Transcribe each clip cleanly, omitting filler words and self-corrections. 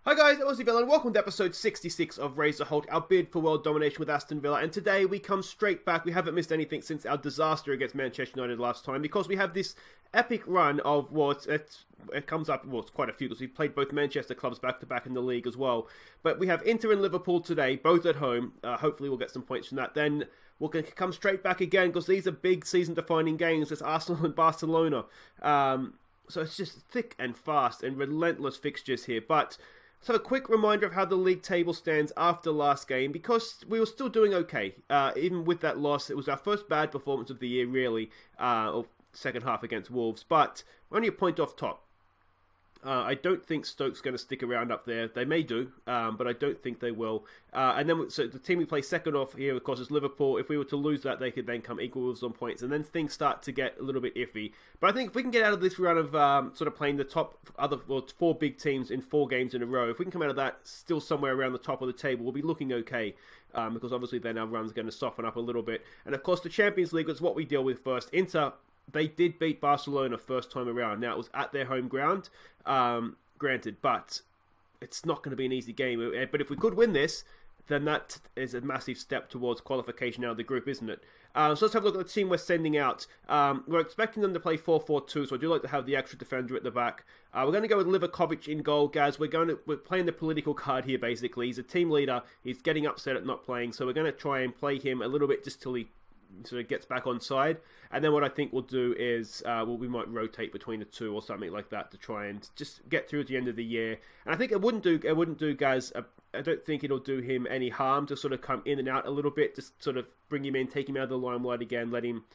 Hi guys, I'm Aussie Villa and welcome to episode 66 of Raise the Holte, our bid for world domination with Aston Villa. And today we come straight back. We haven't missed anything since our disaster against Manchester United last time because we have this epic run of it comes up, it's quite a few because we've played both Manchester clubs back to back in the league as well. But we have Inter and Liverpool today, both at home. Hopefully we'll get some points from that. Then we're going to come straight back again because these are big season defining games. It's Arsenal and Barcelona. So it's just thick and fast and relentless fixtures here. But so a quick reminder of how the league table stands after last game, because we were still doing okay. Even with that loss, it was our first bad performance of the year, really, or second half against Wolves, but we're only a point off top. I don't think Stoke's going to stick around up there. They may do, but I don't think they will. And then, so the team we play second off here, of course, is Liverpool. If we were to lose that, they could then come equal with us on points, and then things start to get a little bit iffy. But I think if we can get out of this run of sort of playing the top four big teams in 4 games in a row, if we can come out of that still somewhere around the top of the table, we'll be looking okay. Because obviously then our run's going to soften up a little bit. And of course, the Champions League is what we deal with first. Inter, they did beat Barcelona first time around. Now, it was at their home ground, granted, but it's not going to be an easy game. But if we could win this, then that is a massive step towards qualification out of the group, isn't it? So let's have a look at the team we're sending out. We're expecting them to play 4-4-2, so I do like to have the extra defender at the back. We're going to go with Liverpool in goal, Gaz. We're playing the political card here, basically. He's a team leader. He's getting upset at not playing, so we're going to try and play him a little bit just till he sort of gets back on side. And then what I think we'll do is we might rotate between the two or something like that to try and just get through at the end of the year. And I think it wouldn't do guys. I don't think it'll do him any harm to sort of come in and out a little bit, just sort of bring him in, take him out of the limelight again, let him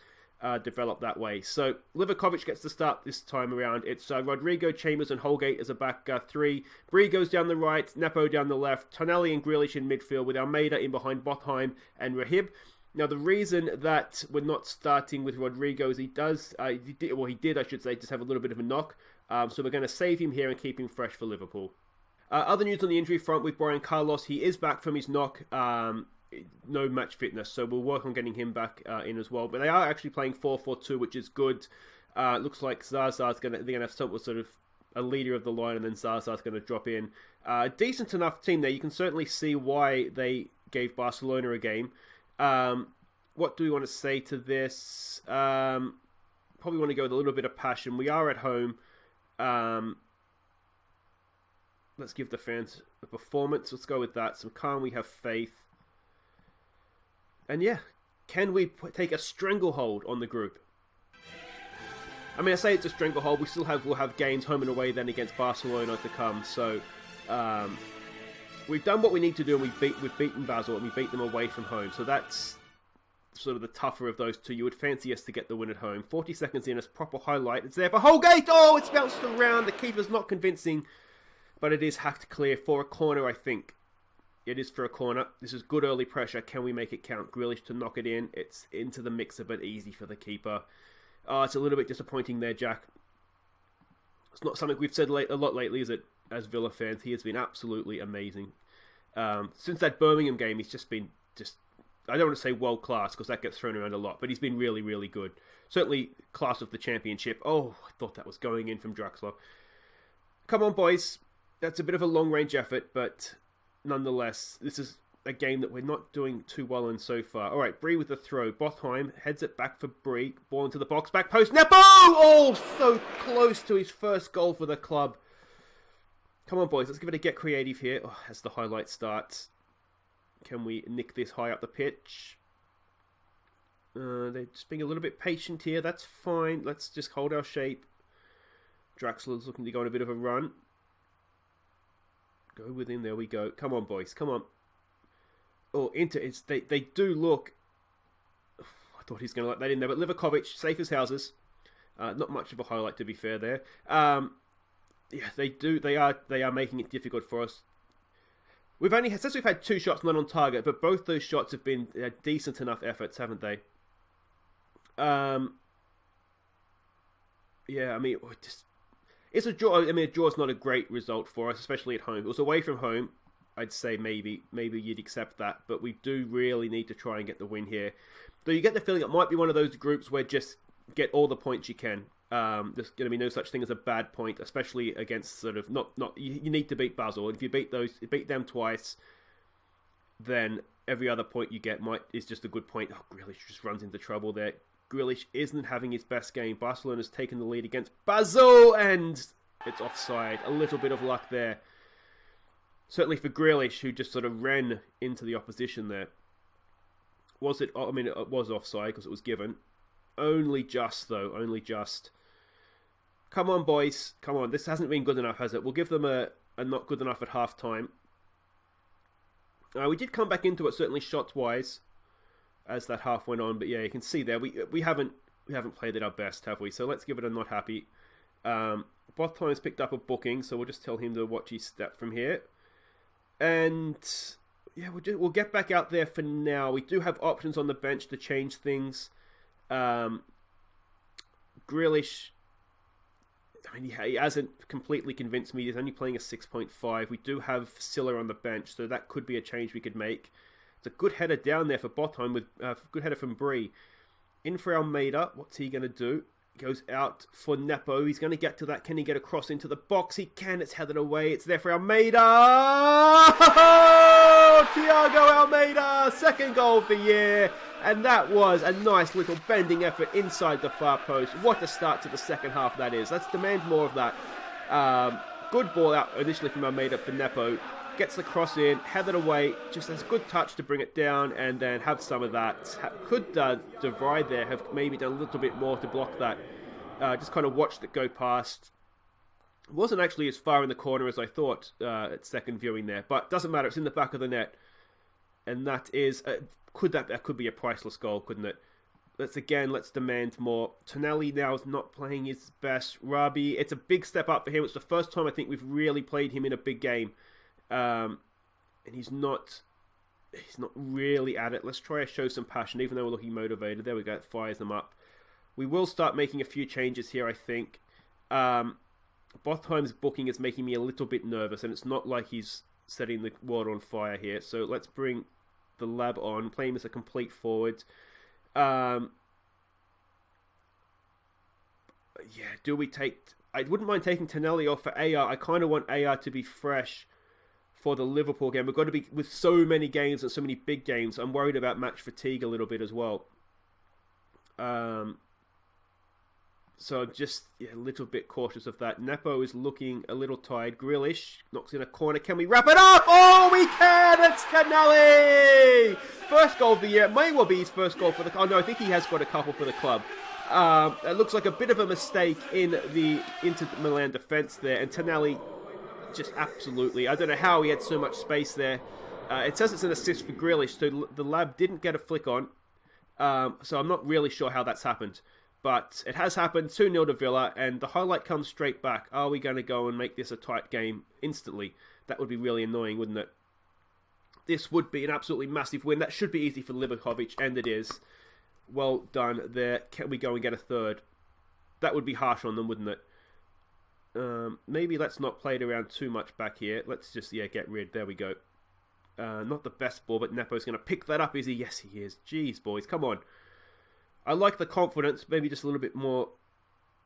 develop that way. So Liverpool gets to start this time around. It's Rodrigo, Chambers and Holgate as a back 3. Bree goes down the right, Nepo down the left, Tonali and Grealish in midfield with Almeida in behind Botheim and Rahib. Now, the reason that we're not starting with Rodrigo is he did, I should say, just have a little bit of a knock. So we're going to save him here and keep him fresh for Liverpool. Other news on the injury front with Brian Carlos. He is back from his knock. No match fitness, so we'll work on getting him back in as well. But they are actually playing 4-4-2, which is good. Looks like Zaza's they're going to have some sort of a leader of the line, and then Zaza's going to drop in. Decent enough team there. You can certainly see why they gave Barcelona a game. What do we want to say to this? Probably want to go with a little bit of passion. We are at home. Let's give the fans a performance. Let's go with that. Some calm, we have faith. And yeah, can we take a stranglehold on the group? I mean, I say it's a stranglehold. We'll have games home and away then against Barcelona to come. So, we've done what we need to do, and we've beaten Basel, and we beat them away from home. So that's sort of the tougher of those two. You would fancy us to get the win at home. 40 seconds in, a proper highlight. It's there for Holgate. Oh, it's bounced around. The keeper's not convincing, but it is hacked clear for a corner, I think. It is for a corner. This is good early pressure. Can we make it count? Grealish to knock it in. It's into the mixer, but easy for the keeper. Oh, it's a little bit disappointing there, Jack. It's not something we've said a lot lately, is it? As Villa fans, he has been absolutely amazing. Since that Birmingham game, he's just been I don't want to say world class because that gets thrown around a lot, but he's been really, really good. Certainly class of the championship. Oh, I thought that was going in from Draxler. Come on, boys. That's a bit of a long range effort, but nonetheless, this is a game that we're not doing too well in so far. All right, Bree with the throw. Botheim heads it back for Bree. Ball into the box, back post. Nepo! Oh, so close to his first goal for the club. Come on, boys. Let's give it a get creative here. Oh, as the highlight starts. Can we nick this high up the pitch? They're just being a little bit patient here. That's fine. Let's just hold our shape. Draxler's looking to go on a bit of a run. Go with him. There we go. Come on, boys. Come on. Oh, Inter, they do look... I thought he's going to let that in there. But Livakovic, safe as houses. Not much of a highlight, to be fair there. Yeah, they are making it difficult for us. Since we've had 2 shots not on target, but both those shots have been decent enough efforts, haven't they? Yeah, I mean, it's a draw. I mean, a draw is not a great result for us, especially at home. If it was away from home, I'd say maybe you'd accept that, but we do really need to try and get the win here. Though you get the feeling it might be one of those groups where just get all the points you can. There's going to be no such thing as a bad point, especially against sort of you need to beat Basel. And if you beat them twice, then every other point you get is just a good point. Oh, Grealish just runs into trouble there. Grealish isn't having his best game. Barcelona's taken the lead against Basel, and it's offside. A little bit of luck there. Certainly for Grealish, who just sort of ran into the opposition there. Was it? I mean, it was offside because it was given. Only just, though. Only just. Come on, boys. Come on. This hasn't been good enough, has it? We'll give them a not good enough at half-time. We did come back into it, certainly shots-wise, as that half went on. But yeah, you can see there, we haven't played at our best, have we? So let's give it a not happy. Bothheim's picked up a booking, so we'll just tell him to watch his step from here. And yeah, we'll get back out there for now. We do have options on the bench to change things. Grealish, I mean, he hasn't completely convinced me. He's only playing a 6.5. We do have Silla on the bench, so that could be a change we could make. It's a good header down there for Botheim, with good header from Bree. In for Almeida. What's he going to do? Goes out for Nepo. He's going to get to that. Can he get across into the box? He can. It's headed away. It's there for Almeida. Thiago Almeida. Second goal of the year. And that was a nice little bending effort inside the far post. What a start to the second half that is. Let's demand more of that. Good ball out initially from Almeida for Nepo. Gets the cross in, headed away, just has a good touch to bring it down, and then have some of that. Could Divide there have maybe done a little bit more to block that? Just kind of watched it go past. It wasn't actually as far in the corner as I thought at second viewing there, but doesn't matter. It's in the back of the net, and that is that could be a priceless goal, couldn't it? Let's demand more. Tonelli now is not playing his best. Rabi, it's a big step up for him. It's the first time I think we've really played him in a big game. And he's not really at it. Let's try to show some passion, even though we're looking motivated. There we go, it fires them up. We will start making a few changes here, I think. Botheim's booking is making me a little bit nervous, and it's not like he's setting the world on fire here. So let's bring the lab on, play him as a complete forward. Yeah, do we take... I wouldn't mind taking Tonelli off for AR. I kind of want AR to be fresh for the Liverpool game. We've got to be, with so many games and so many big games, I'm worried about match fatigue a little bit as well. So just a little bit cautious of that. Nepo is looking a little tired. Grealish knocks in a corner. Can we wrap it up? Oh, we can! It's Tonelli! First goal of the year. It may well be his first goal for the... Oh, no, I think he has got a couple for the club. It looks like a bit of a mistake in the Inter Milan defence there. And Tonelli just absolutely... I don't know how he had so much space there. It says it's an assist for Grealish, so the lab didn't get a flick on. So I'm not really sure how that's happened. But it has happened, 2-0 to Villa, and the highlight comes straight back. Are we going to go and make this a tight game instantly? That would be really annoying, wouldn't it? This would be an absolutely massive win. That should be easy for Livakovic, and it is. Well done there. Can we go and get a third? That would be harsh on them, wouldn't it? Maybe let's not play it around too much back here. Let's just, get rid. There we go. Not the best ball, but Nepo's going to pick that up, is he? Yes, he is. Jeez, boys, come on. I like the confidence, maybe just a little bit more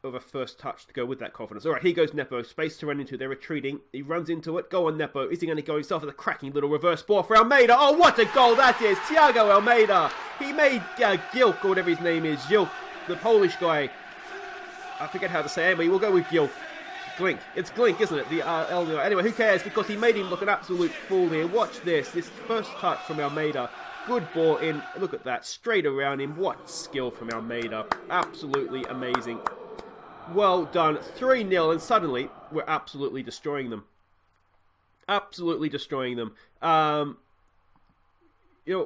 of a first touch to go with that confidence. All right, here goes Nepo. Space to run into. They're retreating. He runs into it. Go on, Nepo. Is he going to go himself with a cracking little reverse ball for Almeida? Oh, what a goal that is. Thiago Almeida. He made Gilk, or whatever his name is, Gilk, the Polish guy. I forget how to say it. Anyway, we'll go with Gilk. Glink. It's Glink, isn't it? Anyway, who cares? Because he made him look an absolute fool here. Watch this. This first touch from Almeida. Good ball in. Look at that. Straight around him. What skill from Almeida. Absolutely amazing. Well done. 3-0, and suddenly we're absolutely destroying them. Absolutely destroying them. It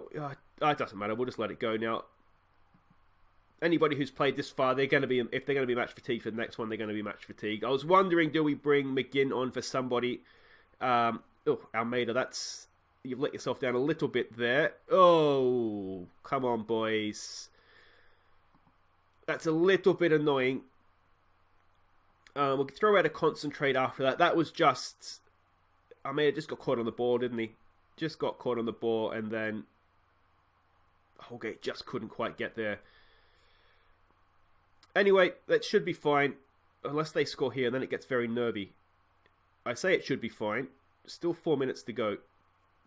doesn't matter. We'll just let it go now. Anybody who's played this far, if they're going to be match fatigued for the next one, they're going to be match fatigued. I was wondering, do we bring McGinn on for somebody? Almeida, you've let yourself down a little bit there. Oh, come on, boys. That's a little bit annoying. We'll throw out a concentrate after that. That was just... Almeida just got caught on the ball, didn't he? Just got caught on the ball, and then Holgate just couldn't quite get there. Anyway, that should be fine. Unless they score here, and then it gets very nervy. I say it should be fine. Still 4 minutes to go.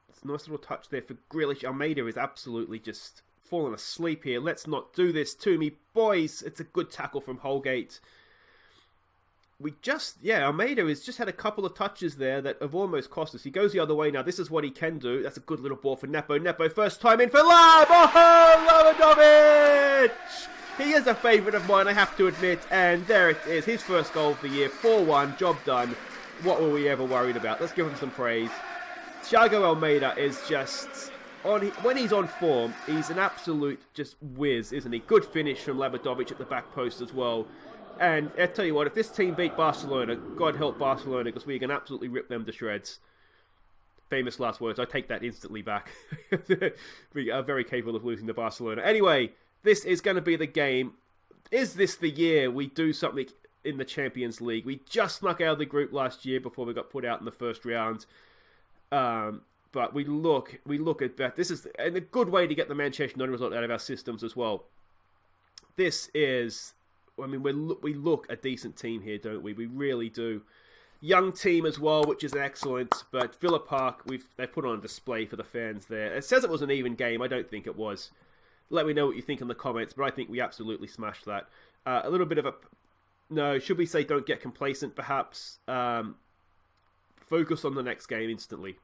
It's a nice little touch there for Grealish. Almeida is absolutely just falling asleep here. Let's not do this to me, boys. It's a good tackle from Holgate. Almeida has just had a couple of touches there that have almost cost us. He goes the other way now. This is what he can do. That's a good little ball for Nepo. Nepo, first time in for Lab. Oh, Labadovic! He is a favourite of mine, I have to admit. And there it is. His first goal of the year. 4-1. Job done. What were we ever worried about? Let's give him some praise. Thiago Almeida is just... when he's on form, he's an absolute just whiz, isn't he? Good finish from Labadovic at the back post as well. And I tell you what, if this team beat Barcelona, God help Barcelona, because we can absolutely rip them to shreds. Famous last words. I take that instantly back. We are very capable of losing to Barcelona. Anyway, this is going to be the game. Is this the year we do something in the Champions League? We just snuck out of the group last year before we got put out in the first round. But we look at that. This is a good way to get the Manchester United result out of our systems as well. This is... I mean, we look a decent team here, don't we? We really do. Young team as well, which is excellent. But Villa Park, they put on a display for the fans there. It says it was an even game. I don't think it was. Let me know what you think in the comments, but I think we absolutely smashed that. A little bit of a... No, should we say don't get complacent, perhaps? Focus on the next game instantly.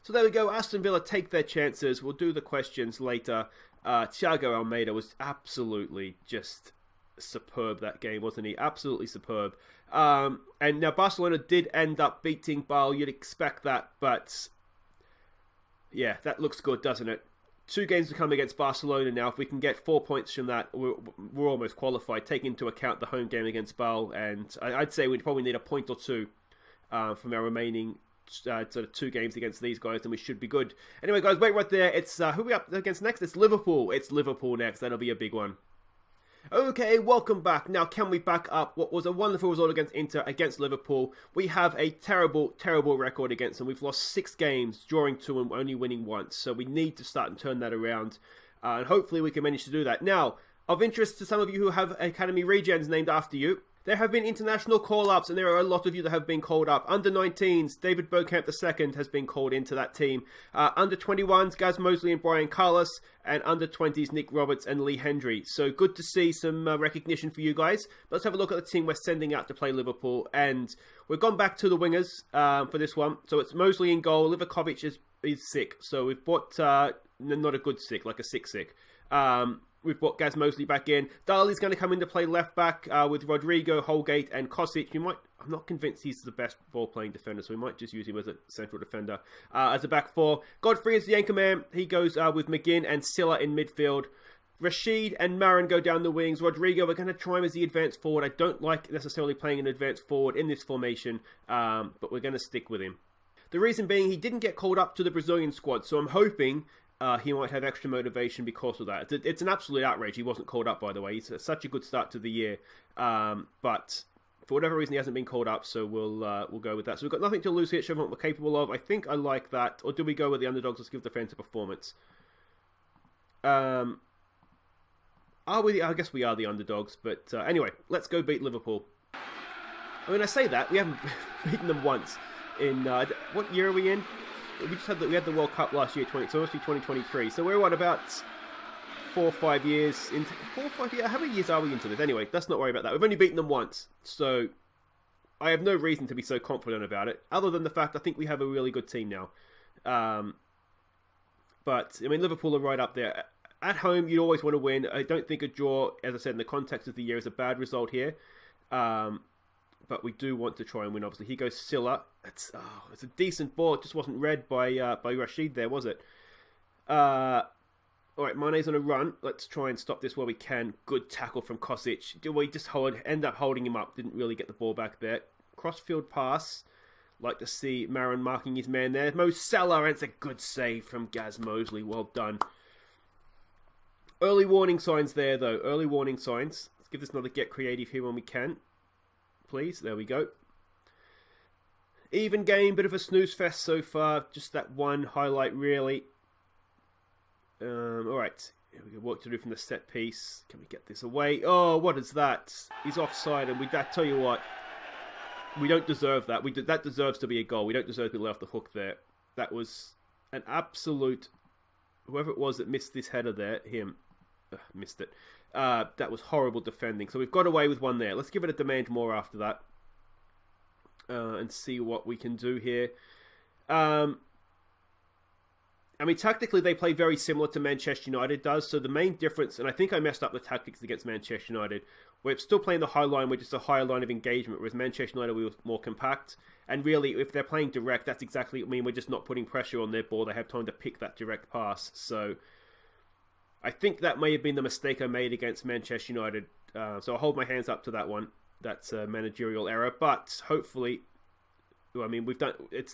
So there we go. Aston Villa take their chances. We'll do the questions later. Thiago Almeida was absolutely just... superb that game, wasn't he? Absolutely superb. And now Barcelona did end up beating Bale. You'd expect that, but yeah, that looks good, doesn't it? 2 games to come against Barcelona now. If we can get 4 points from that, we're almost qualified. Take into account the home game against Bale, and I'd say we'd probably need a point or two from our remaining sort of 2 games against these guys, and we should be good. Anyway, guys, wait right there. It's who are we up against next? It's Liverpool. It's Liverpool next. That'll be a big one. Okay, welcome back. Now, can we back up what was a wonderful result against Inter, against Liverpool? We have a terrible, terrible record against them. We've lost 6 games, drawing 2 and only winning once. So we need to start and turn that around. And hopefully we can manage to do that. Now, of interest to some of you who have Academy Regens named after you, there have been international call-ups, and there are a lot of you that have been called up. Under-19s, David Bergkamp II has been called into that team. Under-21s, Gaz Mosley and Brian Carlos. And under-20s, Nick Roberts and Lee Hendry. So good to see some recognition for you guys. But let's have a look at the team we're sending out to play Liverpool. And we've gone back to the wingers for this one. So it's Mosley in goal. Livakovic is sick. So we've bought, not a good sick, like a sick. We've brought Gaz Mosley back in. Dali's going to come in to play left back with Rodrigo, Holgate, and Kosic. I'm not convinced he's the best ball-playing defender, so we might just use him as a central defender. As a back 4, Godfrey is the anchor man. He goes with McGinn and Silla in midfield. Rashid and Marin go down the wings. Rodrigo, we're going to try him as the advanced forward. I don't like necessarily playing an advanced forward in this formation, but we're going to stick with him. The reason being, he didn't get called up to the Brazilian squad, so I'm hoping... he might have extra motivation because of that. It's an absolute outrage he wasn't called up, by the way. It's such a good start to the year. But for whatever reason, he hasn't been called up, so we'll go with that. So we've got nothing to lose here, show what we're capable of. I think I like that. Or do we go with the underdogs? Let's give the fans a performance. Are we? I guess we are the underdogs. But anyway, let's go beat Liverpool. I mean, I say that. We haven't beaten them once. In what year are we in? We had the World Cup last year, so it must be 2023. So we're about 4 or 5 years into 4 or 5 years. How many years are we into this? Anyway, let's not worry about that. We've only beaten them once, so I have no reason to be so confident about it, other than the fact I think we have a really good team now. But I mean, Liverpool are right up there. At home, you always want to win. I don't think a draw, as I said, in the context of the year, is a bad result here. But we do want to try and win, obviously. He goes Silla. It's a decent ball. It just wasn't read by Rashid there, was it? Alright, Mane's on a run. Let's try and stop this where we can. Good tackle from Kosic. Do we just end up holding him up? Didn't really get the ball back there. Crossfield pass. Like to see Marin marking his man there. Mo Salah, and it's a good save from Gaz Mosley. Well done. Early warning signs there, though. Early warning signs. Let's give this another get creative here when we can. Please. There we go. Even game, bit of a snooze fest so far. Just that one highlight, really. Alright. We can work to do from the set piece. Can we get this away? Oh, what is that? He's offside, and I tell you what, we don't deserve that. That deserves to be a goal. We don't deserve to be let off the hook there. That was an absolute... Whoever it was that missed this header there, him, missed it. That was horrible defending. So we've got away with one there. Let's give it a demand more after that. And see what we can do here. I mean, tactically, they play very similar to Manchester United does. So the main difference, and I think I messed up the tactics against Manchester United, we're still playing the high line, which is a higher line of engagement, whereas Manchester United, we were more compact. And really, if they're playing direct, that's exactly what I mean. We're just not putting pressure on their ball. They have time to pick that direct pass. So I think that may have been the mistake I made against Manchester United. So I'll hold my hands up to that one. That's a managerial error. But hopefully... I mean,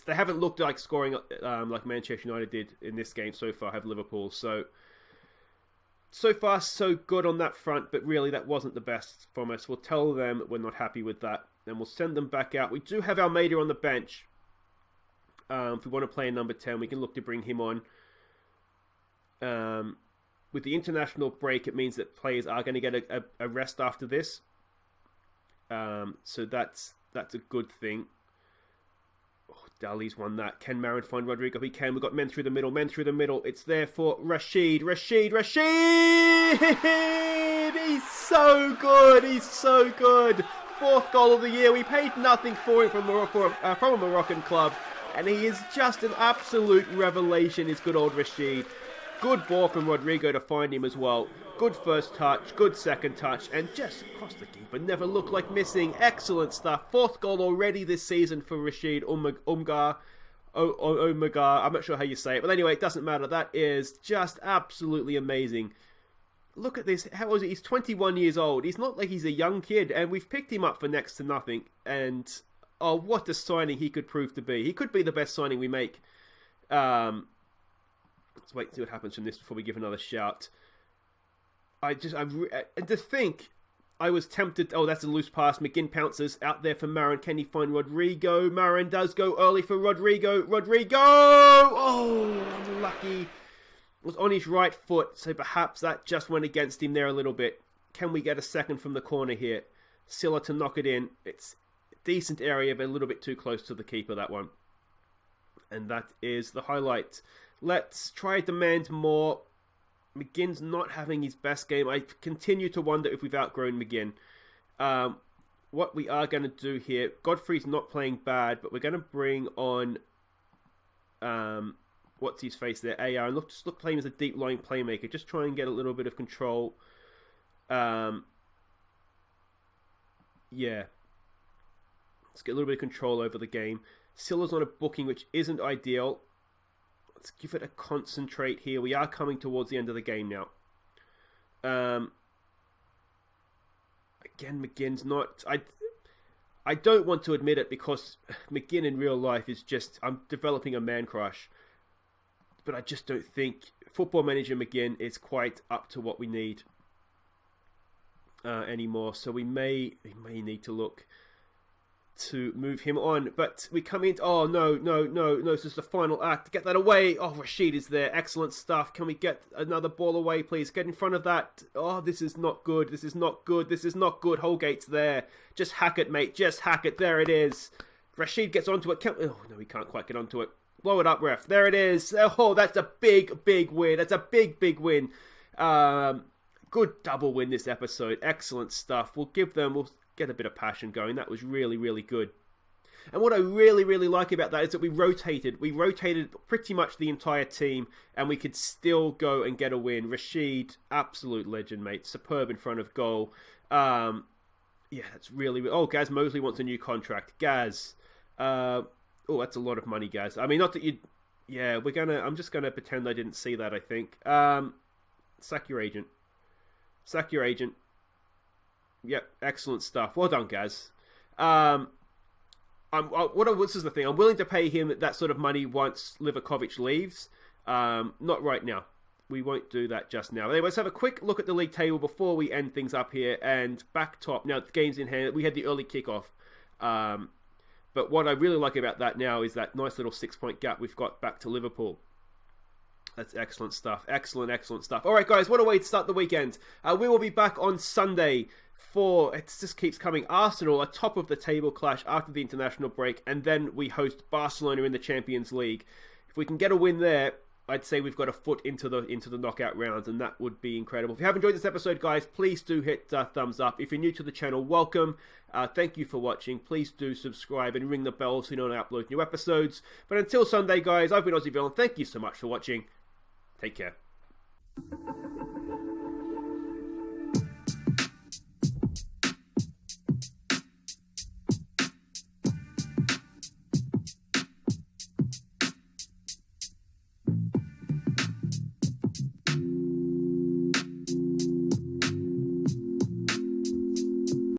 they haven't looked like scoring like Manchester United did in this game so far, have Liverpool. So far, so good on that front, but really that wasn't the best from us. We'll tell them we're not happy with that, and we'll send them back out. We do have Almeida on the bench. If we want to play a number 10, we can look to bring him on. With the international break, it means that players are going to get a rest after this. So that's a good thing. Dali's won that. Can Marin find Rodrigo? He can. We've got men through the middle. It's there for Rashid. Rashid! He's so good. Fourth goal of the year. We paid nothing for him from a Moroccan club. And he is just an absolute revelation, is good old Rashid. Good ball from Rodrigo to find him as well. Good first touch, good second touch, and just across the keeper. Never looked like missing. Excellent stuff. Fourth goal already this season for Rashid Umgar. I'm not sure how you say it, but anyway, it doesn't matter. That is just absolutely amazing. Look at this. How old is he? He's 21 years old. He's not like he's a young kid, and we've picked him up for next to nothing. And oh, what a signing he could prove to be. He could be the best signing we make. Let's wait and see what happens from this before we give another shout. And to think, I was tempted. Oh, that's a loose pass. McGinn pounces out there for Marin. Can he find Rodrigo? Marin does go early for Rodrigo. Oh, unlucky. Was on his right foot, so perhaps that just went against him there a little bit. Can we get a second from the corner here? Silla to knock it in. It's a decent area, but a little bit too close to the keeper, that one. And that is the highlight. Let's try to demand more. McGinn's not having his best game. I continue to wonder if we've outgrown McGinn. What we are going to do here, Godfrey's not playing bad, but we're going to bring on, what's his face there, AR, and look play him as a deep line playmaker. Just try and get a little bit of control. Yeah. Let's get a little bit of control over the game. Silla's on a booking, which isn't ideal. Let's give it a concentrate here. We are coming towards the end of the game now. Again, McGinn's not... I don't want to admit it because McGinn in real life is just... I'm developing a man crush. But I just don't think Football Manager McGinn is quite up to what we need anymore. So we may need to look to move him on, but we come in. Oh no! This is the final act. Get that away. Oh, Rashid is there. Excellent stuff. Can we get another ball away, please? Get in front of that. Oh, this is not good. Holgate's there. Just hack it, mate. Just hack it. There it is. Rashid gets onto it. Oh no, he can't quite get onto it. Blow it up, ref. There it is. Oh, that's a big win. That's a big win. Good double win this episode. Excellent stuff. We'll get a bit of passion going. That was really good. And what I really like about that is that we rotated pretty much the entire team, and we could still go and get a win. Rashid, absolute legend, mate. Superb in front of goal. Yeah, that's really... Oh, Gaz Mosley wants a new contract. Gaz. Oh, that's a lot of money, Gaz. I mean, not that you... Yeah, I'm just gonna pretend I didn't see that, I think. Sack your agent. Yep, excellent stuff. Well done, Gaz. This is the thing. I'm willing to pay him that sort of money once Livakovic leaves. Not right now. We won't do that just now. Anyway, let's have a quick look at the league table before we end things up here. And back top. Now, the game's in hand. We had the early kickoff. But what I really like about that now is that nice little 6-point gap we've got back to Liverpool. That's excellent stuff. Excellent stuff. All right, guys, what a way to start the weekend. We will be back on Sunday for, it just keeps coming, Arsenal, a top of the table clash after the international break, and then we host Barcelona in the Champions League. If we can get a win there, I'd say we've got a foot into the knockout rounds, and that would be incredible. If you have enjoyed this episode, guys, please do hit thumbs up. If you're new to the channel, welcome. Thank you for watching. Please do subscribe and ring the bell so you know when I upload new episodes. But until Sunday, guys, I've been Aussie Villain. Thank you so much for watching. Take care.